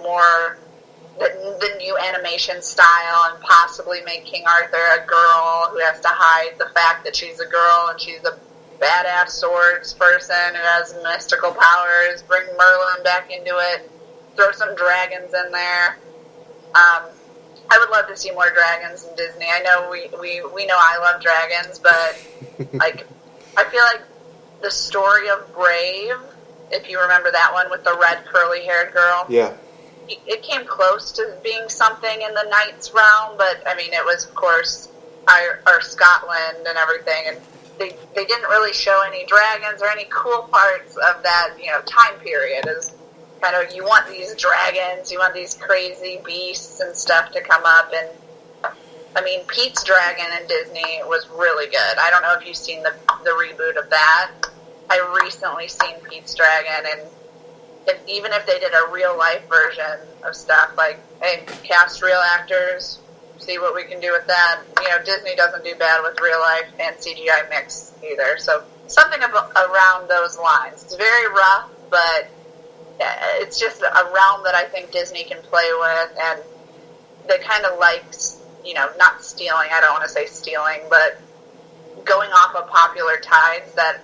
more the new animation style and possibly make King Arthur a girl who has to hide the fact that she's a girl and she's a badass swords person who has mystical powers, bring Merlin back into it, throw some dragons in there. I would love to see more dragons in Disney. I know we know I love dragons, but like I feel like the story of Brave, if you remember that one with the red curly-haired girl. Yeah. It came close to being something in the Knights realm, but I mean, it was, of course, our Scotland and everything, and they didn't really show any dragons or any cool parts of that, time period. Is kind of, you want these dragons, you want these crazy beasts and stuff to come up, and I mean, Pete's Dragon in Disney was really good. I don't know if you've seen the reboot of that. I recently seen Pete's Dragon, and even if they did a real-life version of stuff, like, hey, cast real actors, see what we can do with that. Disney doesn't do bad with real-life and CGI mix either, so something around those lines. It's very rough, but it's just a realm that I think Disney can play with, and they kind of like, not stealing, I don't want to say stealing, but going off of popular tides that,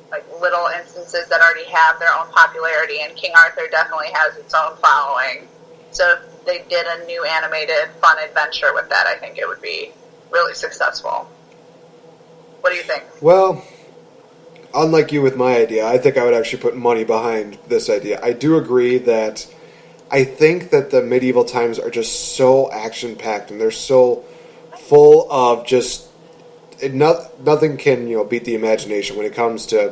like, little instances that already have their own popularity, and King Arthur definitely has its own following. So if they did a new animated fun adventure with that, I think it would be really successful. What do you think? Well, unlike you with my idea, I think I would actually put money behind this idea. I do agree that I think that the medieval times are just so action-packed, and they're so full of just nothing can beat the imagination when it comes to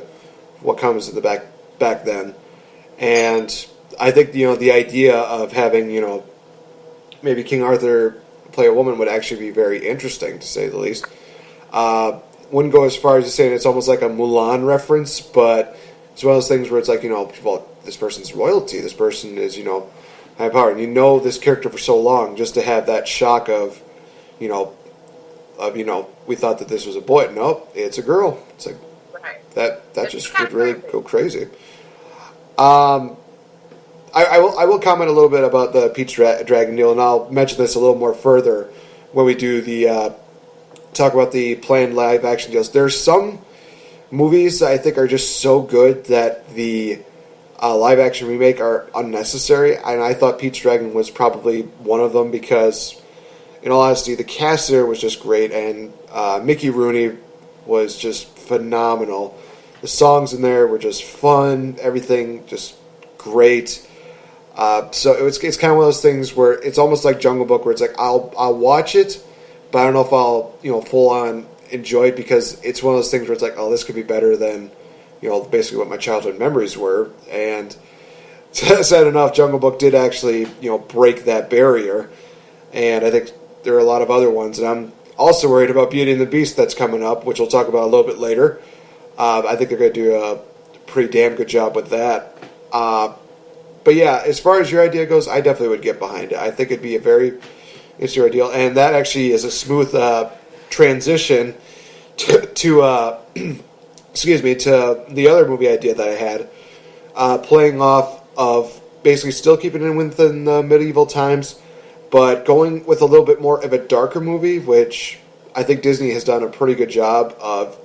what comes to the back then. And I think the idea of having maybe King Arthur play a woman would actually be very interesting, to say the least. Wouldn't go as far as saying it's almost like a Mulan reference, but it's one of those things where it's like, well, this person's royalty, this person is high power, and this character for so long, just to have that shock of we thought that this was a boy. Nope, it's a girl. It's like, right. That just would really go crazy. I will comment a little bit about the Pete's Dragon deal, and I'll mention this a little more further when we do the talk about the planned live action deals. There's some movies that I think are just so good that the live action remake are unnecessary, and I thought Pete's Dragon was probably one of them because, in all honesty, the cast there was just great, and Mickey Rooney was just phenomenal. The songs in there were just fun, everything just great. So it's kind of one of those things where it's almost like Jungle Book, where it's like I'll watch it, but I don't know if I'll full on enjoy it, because it's one of those things where it's like, oh, this could be better than basically what my childhood memories were. And sad enough, Jungle Book did actually break that barrier, and I think there are a lot of other ones, and I'm also worried about Beauty and the Beast that's coming up, which we'll talk about a little bit later. I think they're going to do a pretty damn good job with that. But yeah, as far as your idea goes, I definitely would get behind it. I think it'd be a very interesting idea, and that actually is a smooth transition to excuse me, to the other movie idea that I had, playing off of basically still keeping it within the medieval times, but going with a little bit more of a darker movie, which I think Disney has done a pretty good job of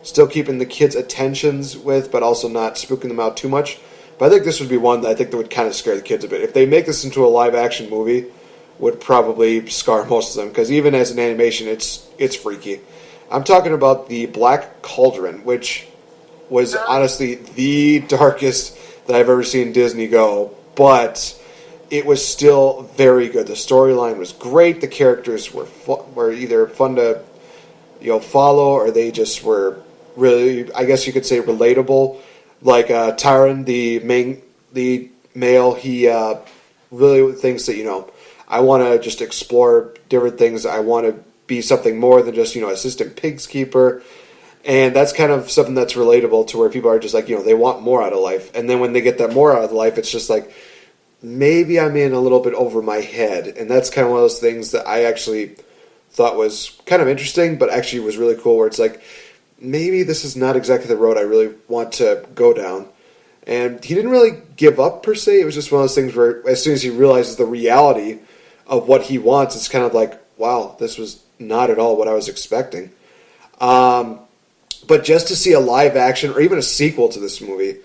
still keeping the kids' attentions with, but also not spooking them out too much. But I think this would be one that I think that would kind of scare the kids a bit. If they make this into a live-action movie, would probably scar most of them, because even as an animation, it's freaky. I'm talking about the Black Cauldron, which was honestly the darkest that I've ever seen Disney go, but it was still very good. The storyline was great. The characters were either fun to follow, or they just were really, I guess you could say, relatable. Like Tyron, the male, he really thinks that I want to just explore different things. I want to be something more than just assistant pigs keeper, and that's kind of something that's relatable to where people are just like they want more out of life, and then when they get that more out of life, it's just like, maybe I'm in a little bit over my head. And that's kind of one of those things that I actually thought was kind of interesting, but actually was really cool, where it's like, maybe this is not exactly the road I really want to go down. And he didn't really give up, per se. It was just one of those things where as soon as he realizes the reality of what he wants, it's kind of like, wow, this was not at all what I was expecting. But just to see a live action or even a sequel to this movie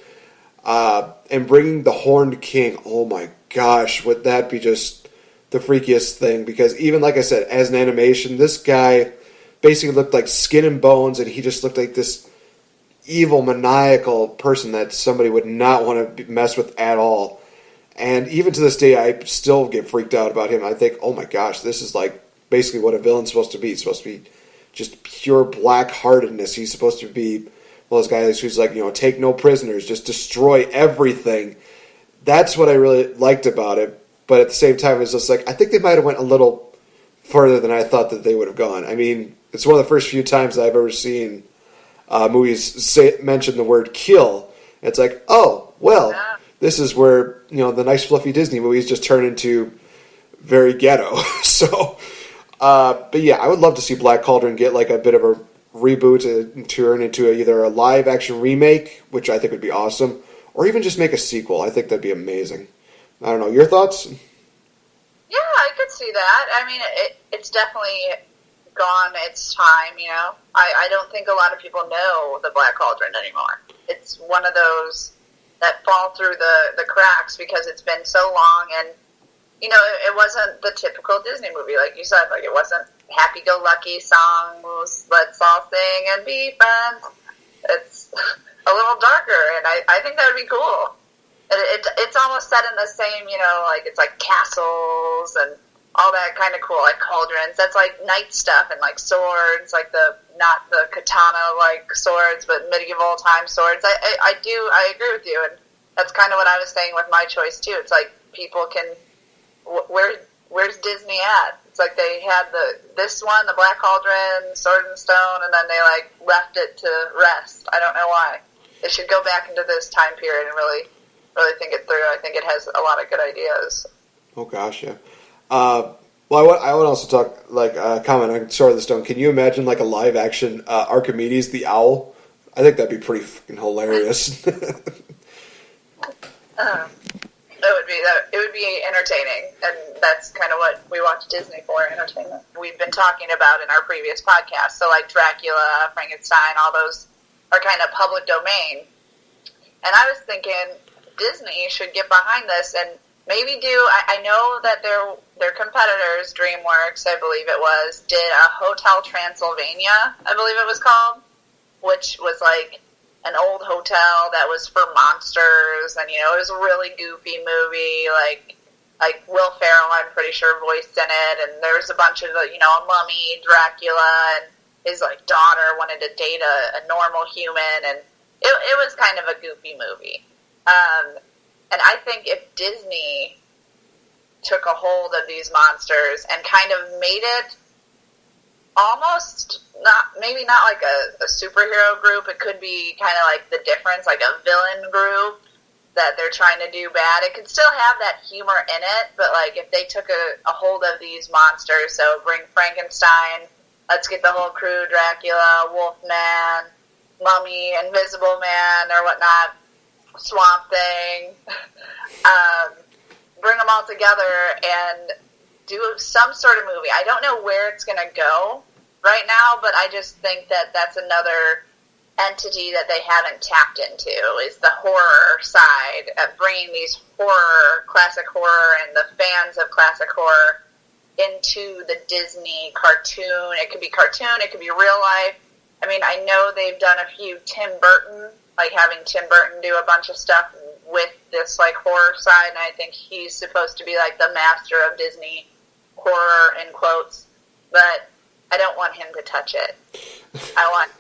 and bringing the Horned King, oh my gosh, would that be just the freakiest thing? Because even, like I said, as an animation, this guy basically looked like skin and bones, and he just looked like this evil, maniacal person that somebody would not want to mess with at all. And even to this day, I still get freaked out about him. I think, oh my gosh, this is like basically what a villain's supposed to be. It's supposed to be just pure black-heartedness. He's supposed to be one of those guys who's like, take no prisoners, just destroy everything. That's what I really liked about it. But at the same time, it's just like, I think they might have went a little further than I thought that they would have gone. I mean, it's one of the first few times that I've ever seen movies mention the word kill. It's like, oh, well, this is where, the nice fluffy Disney movies just turn into very ghetto. So, but yeah, I would love to see Black Cauldron get like a bit of a reboot and turn into either a live action remake, which I think would be awesome, or even just make a sequel. I think that'd be amazing. I don't know, your thoughts? Yeah, I could see that. I mean, it's definitely gone its time, I don't think a lot of people know the Black Cauldron anymore. It's one of those that fall through the cracks because it's been so long, and it wasn't the typical Disney movie, like you said. Like, it wasn't happy-go-lucky songs, let's all sing and be friends. It's a little darker, and I think that would be cool. It's almost set in the same, like, it's like castles and all that kind of cool, like cauldrons. That's like knight stuff and like swords, like not the katana like swords, but medieval time swords. I agree with you, and that's kind of what I was saying with my choice too. It's like people can, where's Disney at? It's like they had this one, the Black Cauldron, Sword and Stone, and then they like left it to rest. I don't know why. They should go back into this time period and really think it through. I think it has a lot of good ideas. Oh gosh, yeah. Well, I would also talk, comment on Sword of the Stone. Can you imagine, like, a live-action Archimedes the Owl? I think that'd be pretty fucking hilarious. It would be entertaining, and that's kind of what we watch Disney for, entertainment. We've been talking about in our previous podcast, so like Dracula, Frankenstein, all those are kind of public domain. And I was thinking Disney should get behind this and maybe I know that their competitors, DreamWorks, I believe it was, did a Hotel Transylvania, I believe it was called, which was like an old hotel that was for monsters, and it was a really goofy movie, like Will Ferrell, I'm pretty sure, voiced in it, and there was a bunch of, a mummy, Dracula, and his like daughter wanted to date a normal human, and it was kind of a goofy movie. And I think if Disney took a hold of these monsters and kind of made it almost maybe not like a superhero group, it could be kind of like The Difference, like a villain group that they're trying to do bad. It could still have that humor in it, but like if they took a hold of these monsters, so bring Frankenstein, let's get the whole crew, Dracula, Wolfman, Mummy, Invisible Man, or whatnot, Swamp Thing, bring them all together and do some sort of movie. I don't know where it's going to go right now, but I just think that that's another entity that they haven't tapped into, is the horror side of bringing these classic horror and the fans of classic horror into the Disney cartoon. It could be cartoon, it could be real life. I mean, I know they've done a few Tim Burton, like having Tim Burton do a bunch of stuff with this like horror side, and I think he's supposed to be like the master of Disney horror in quotes, but I don't want him to touch it. I want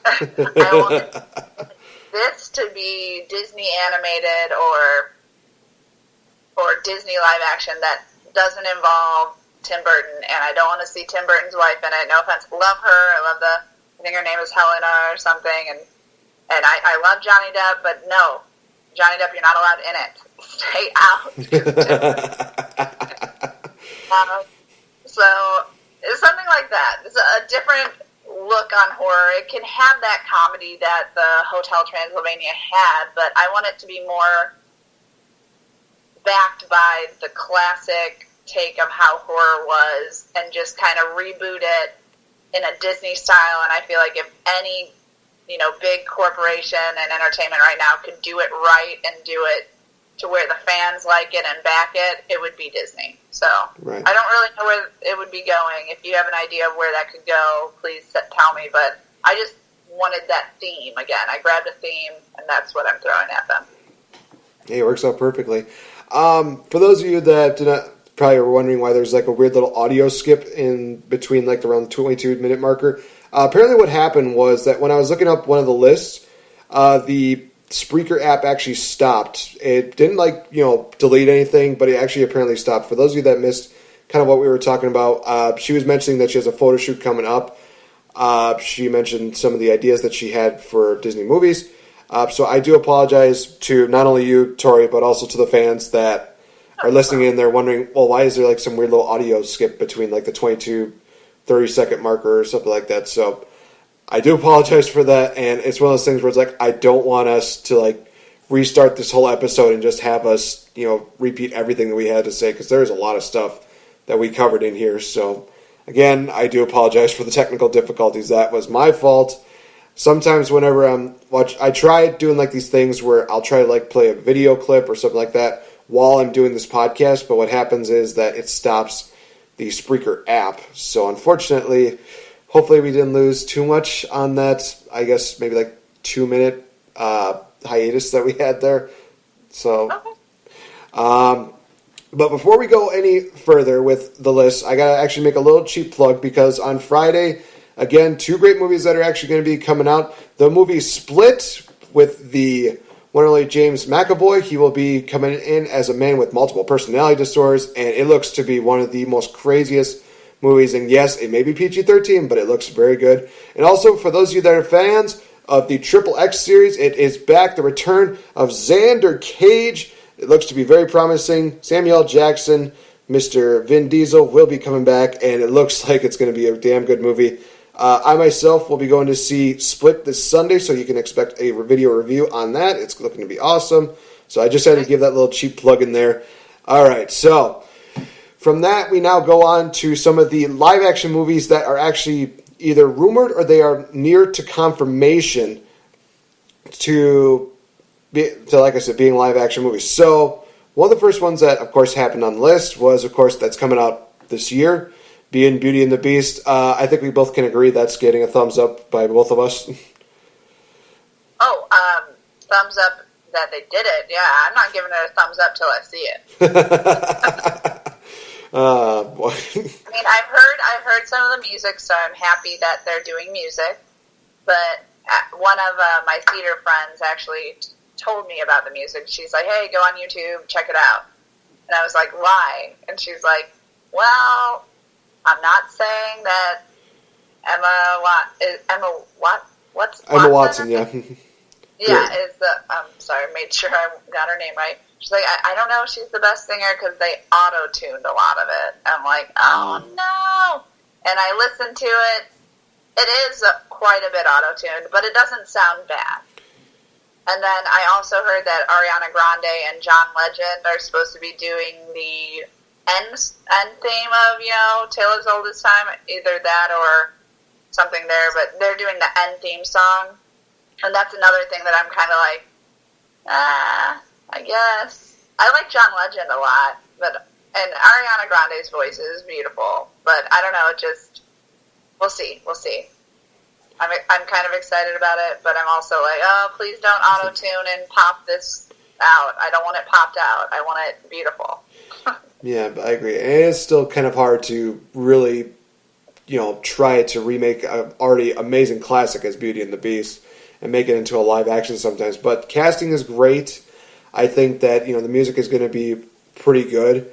this to be Disney animated or Disney live action that doesn't involve Tim Burton, and I don't want to see Tim Burton's wife in it. No offense, love her. I think her name is Helena or something, and I love Johnny Depp, but no, Johnny Depp, you're not allowed in it. Stay out. So it's something like that. It's a different look on horror. It can have that comedy that the Hotel Transylvania had, but I want it to be more backed by the classic take of how horror was and just kind of reboot it in a Disney style. And I feel like if any, big corporation and entertainment right now could do it right and do it to where the fans like it and back it, it would be Disney. So right. I don't really know where it would be going. If you have an idea of where that could go, please tell me. But I just wanted that theme again. I grabbed a theme, and that's what I'm throwing at them. Hey, it works out perfectly. For those of you that probably were wondering why there's like a weird little audio skip in between like around the 22-minute marker, apparently what happened was that when I was looking up one of the lists, the Spreaker app actually stopped. It didn't delete anything, but it actually apparently stopped. For those of you that missed kind of what we were talking about, she was mentioning that she has a photo shoot coming up. She mentioned some of the ideas that she had for Disney movies. So I do apologize to not only you, Tori, but also to the fans that are listening in. They're wondering, well, why is there like some weird little audio skip between like the 30-second marker or something like that? So I do apologize for that, and it's one of those things where it's like I don't want us to like restart this whole episode and just have us, repeat everything that we had to say, because there's a lot of stuff that we covered in here. So again, I do apologize for the technical difficulties. That was my fault. Sometimes whenever I try doing like these things where I'll try to like play a video clip or something like that while I'm doing this podcast, but what happens is that it stops the Spreaker app. So unfortunately, hopefully we didn't lose too much on that, I guess maybe like 2-minute hiatus that we had there. So, but before we go any further with the list, I got to actually make a little cheap plug, because on Friday, again, 2 great movies that are actually going to be coming out. The movie Split with the one and only James McAvoy. He will be coming in as a man with multiple personality disorders, and it looks to be one of the most craziest movies. And yes, it may be PG-13, but it looks very good. And also, for those of you that are fans of the Triple X series, it is back. The return of Xander Cage. It looks to be very promising. Samuel L. Jackson, Mr. Vin Diesel will be coming back, and it looks like it's going to be a damn good movie. I myself will be going to see Split this Sunday, so you can expect a video review on that. It's looking to be awesome. So I just had to give that little cheap plug in there. All right, so from that, we now go on to some of the live-action movies that are actually either rumored or they are near to confirmation to like I said, being live-action movies. So one of the first ones that, of course, happened on the list was, of course, that's coming out this year, being Beauty and the Beast. I think we both can agree that's getting a thumbs up by both of us. Thumbs up that they did it. Yeah, I'm not giving it a thumbs up till I see it. Boy. I mean, I've heard some of the music, so I'm happy that they're doing music. But one of my theater friends actually told me about the music. She's like, "Hey, go on YouTube, check it out." And I was like, "Why?" And she's like, "Well, I'm not saying that Emma Watson, yeah. Yeah, is the, sorry, made sure I got her name right. She's like, I don't know if she's the best singer because they auto-tuned a lot of it. I'm like, oh no. And I listened to it. It is quite a bit auto-tuned, but it doesn't sound bad. And then I also heard that Ariana Grande and John Legend are supposed to be doing the end theme of, Tale as Old as Time, either that or something there, but they're doing the end theme song. And that's another thing that I'm kind of like, I guess. I like John Legend a lot, and Ariana Grande's voice is beautiful, but I don't know, we'll see. I'm kind of excited about it, but I'm also like, oh, please don't auto-tune and pop this out. I don't want it popped out. I want it beautiful. Yeah, I agree. And it's still kind of hard to really, try to remake an already amazing classic as Beauty and the Beast and make it into a live action sometimes. But casting is great. I think that, the music is going to be pretty good.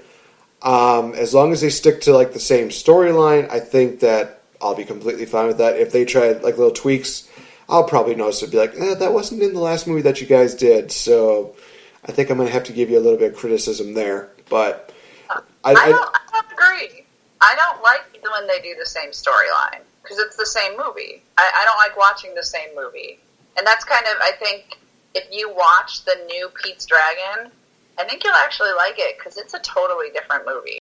As long as they stick to, the same storyline, I think that I'll be completely fine with that. If they try, little tweaks, I'll probably notice it. Be like, that wasn't in the last movie that you guys did. So I think I'm going to have to give you a little bit of criticism there. But I don't agree. I don't like when they do the same storyline. because it's the same movie. I don't like watching the same movie. And that's kind of, I think, if you watch the new Pete's Dragon, I think you'll actually like it because it's a totally different movie.